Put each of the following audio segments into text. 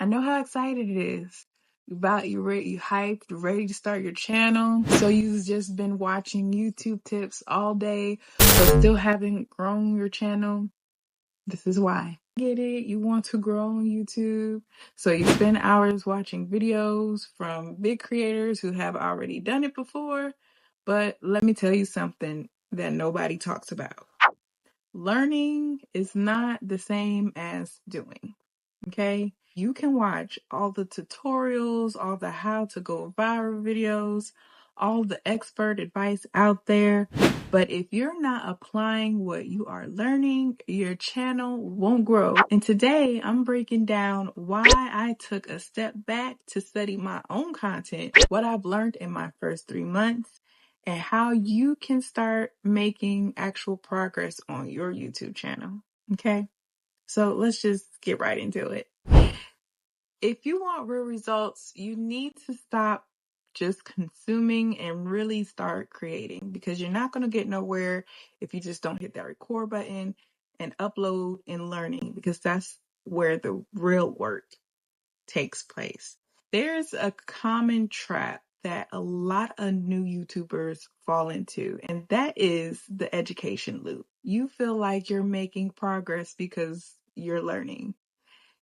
I know how excited it is. You ready, you hyped, you ready to start your channel. So you've just been watching YouTube tips all day, but still haven't grown your channel. This is why. Get it? You want to grow on YouTube. So you spend hours watching videos from big creators who have already done it before. But let me tell you something that nobody talks about. Learning is not the same as doing. Okay? You can watch all the tutorials, all the how to go viral videos, all the expert advice out there. But if you're not applying what you are learning, your channel won't grow. And today I'm breaking down why I took a step back to study my own content, what I've learned in my first 3 months, and how you can start making actual progress on your YouTube channel. Okay? So let's just get right into it. If you want real results, you need to stop just consuming and really start creating, because you're not going to get nowhere if you just don't hit that record button and upload and learning, because that's where the real work takes place. There's a common trap that a lot of new YouTubers fall into, and that is the education loop. You feel like you're making progress because you're learning.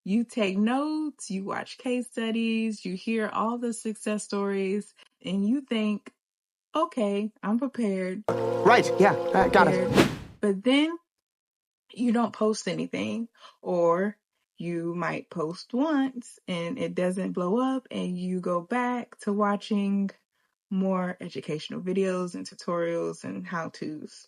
You take notes, you watch case studies, you hear all the success stories, and you think, okay, I'm prepared. Right, yeah, got it. But then you don't post anything, or you might post once and it doesn't blow up, and you go back to watching more educational videos and tutorials and how-tos.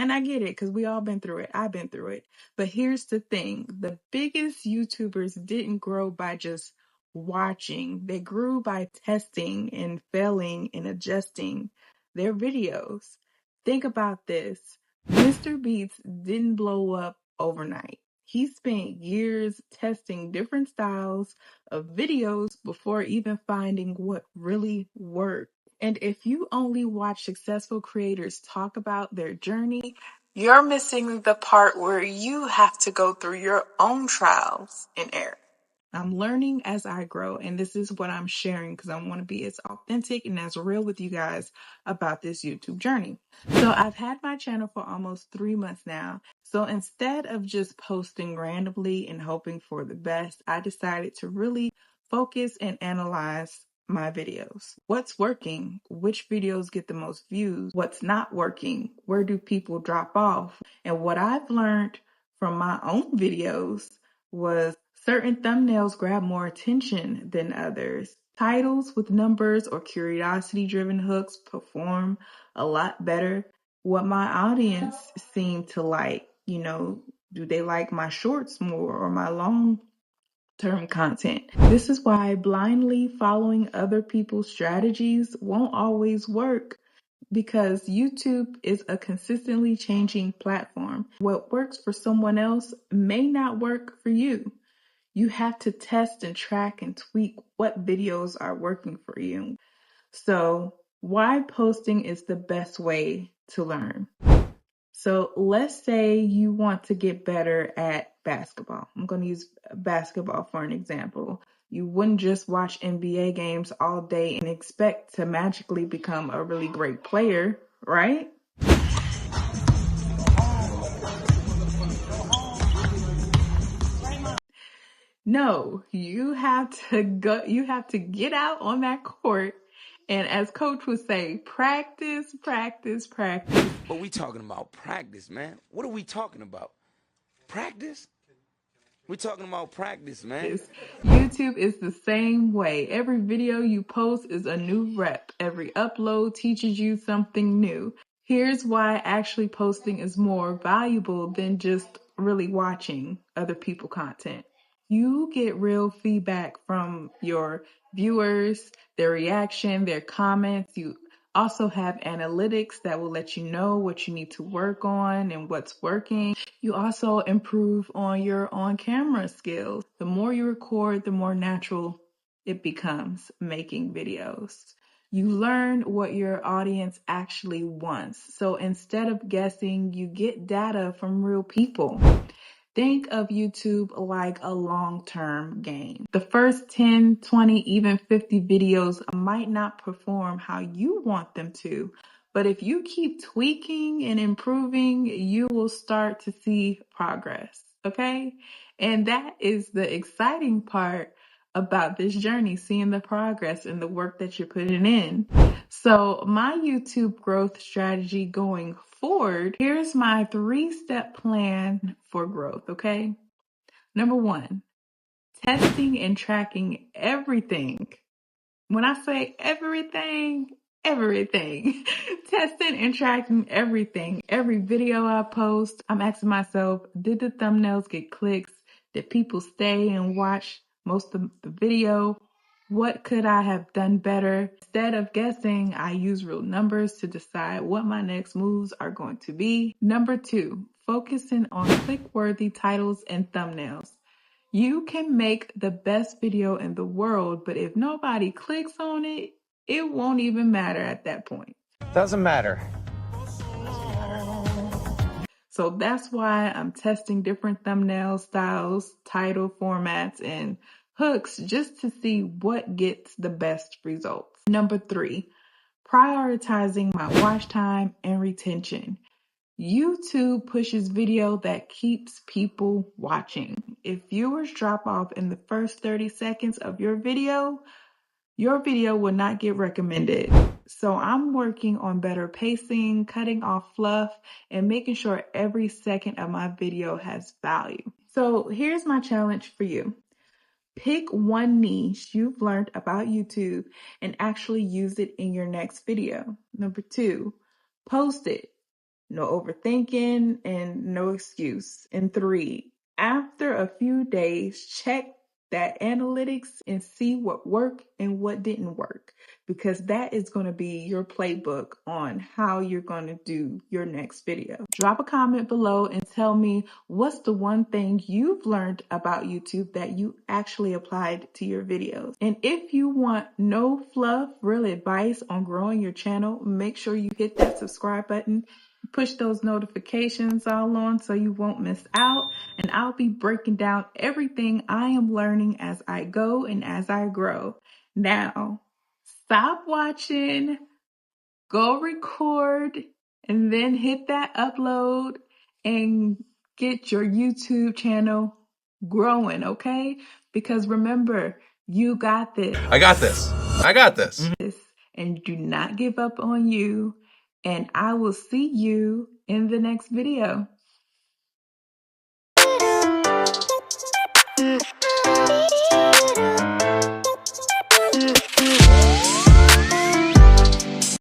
And I get it, because we all been through it. I've been through it. But here's the thing. The biggest YouTubers didn't grow by just watching. They grew by testing and failing and adjusting their videos. Think about this. Mr. Beats didn't blow up overnight. He spent years testing different styles of videos before even finding what really worked. And if you only watch successful creators talk about their journey, you're missing the part where you have to go through your own trials and errors. I'm learning as I grow, and this is what I'm sharing because I want to be as authentic and as real with you guys about this YouTube journey. So I've had my channel for almost 3 months now. So instead of just posting randomly and hoping for the best, I decided to really focus and analyze my videos. What's working? Which videos get the most views? What's not working? Where do people drop off? And what I've learned from my own videos was certain thumbnails grab more attention than others. Titles with numbers or curiosity-driven hooks perform a lot better. What my audience seem to like, do they like my shorts more or my long-term content? This is why blindly following other people's strategies won't always work, because YouTube is a consistently changing platform. What works for someone else may not work for you. You have to test and track and tweak what videos are working for you. So, why posting is the best way to learn? So, let's say you want to get better at basketball. I'm going to use basketball for an example. You wouldn't just watch NBA games all day and expect to magically become a really great player, right? No, you have to get out on that court, and as coach would say, practice, practice, practice. But we talking about practice, man. What are we talking about? Practice? We're talking about practice, man. YouTube is the same way. Every video you post is a new rep. Every upload teaches you something new. Here's why actually posting is more valuable than just really watching other people's content. You get real feedback from your viewers, their reaction, their comments. You also have analytics that will let you know what you need to work on and what's working. You also improve on your on-camera skills. The more you record, the more natural it becomes making videos. You learn what your audience actually wants. So instead of guessing, you get data from real people. Think of YouTube like a long-term game. The first 10, 20, even 50 videos might not perform how you want them to, but if you keep tweaking and improving, you will start to see progress, okay? And that is the exciting part about this journey, seeing the progress and the work that you're putting in. So my YouTube growth strategy going forward, here's my 3-step plan for growth, okay? Number 1, testing and tracking everything. When I say everything, everything. Testing and tracking everything. Every video I post, I'm asking myself, did the thumbnails get clicks? Did people stay and watch most of the video? What could I have done better? Instead of guessing, I use real numbers to decide what my next moves are going to be. Number 2, focusing on click-worthy titles and thumbnails. You can make the best video in the world, but if nobody clicks on it, it won't even matter at that point. Doesn't matter. So that's why I'm testing different thumbnail styles, title formats, and hooks just to see what gets the best results. Number 3, prioritizing my watch time and retention. YouTube pushes video that keeps people watching. If viewers drop off in the first 30 seconds of your video will not get recommended. So I'm working on better pacing, cutting off fluff, and making sure every second of my video has value. So here's my challenge for you. Pick one niche you've learned about YouTube and actually use it in your next video. Number 2, post it. No overthinking and no excuse. And 3, after a few days, check that analytics and see what worked and what didn't work, because that is going to be your playbook on how you're going to do your next video. Drop a comment below and tell me what's the one thing you've learned about YouTube that you actually applied to your videos. And if you want no fluff, real advice on growing your channel, make sure you hit that subscribe button. Push those notifications all on so you won't miss out. And I'll be breaking down everything I am learning as I go and as I grow. Now, stop watching, go record, and then hit that upload and get your YouTube channel growing, okay? Because remember, you got this. I got this. I got this. And do not give up on you. And I will see you in the next video.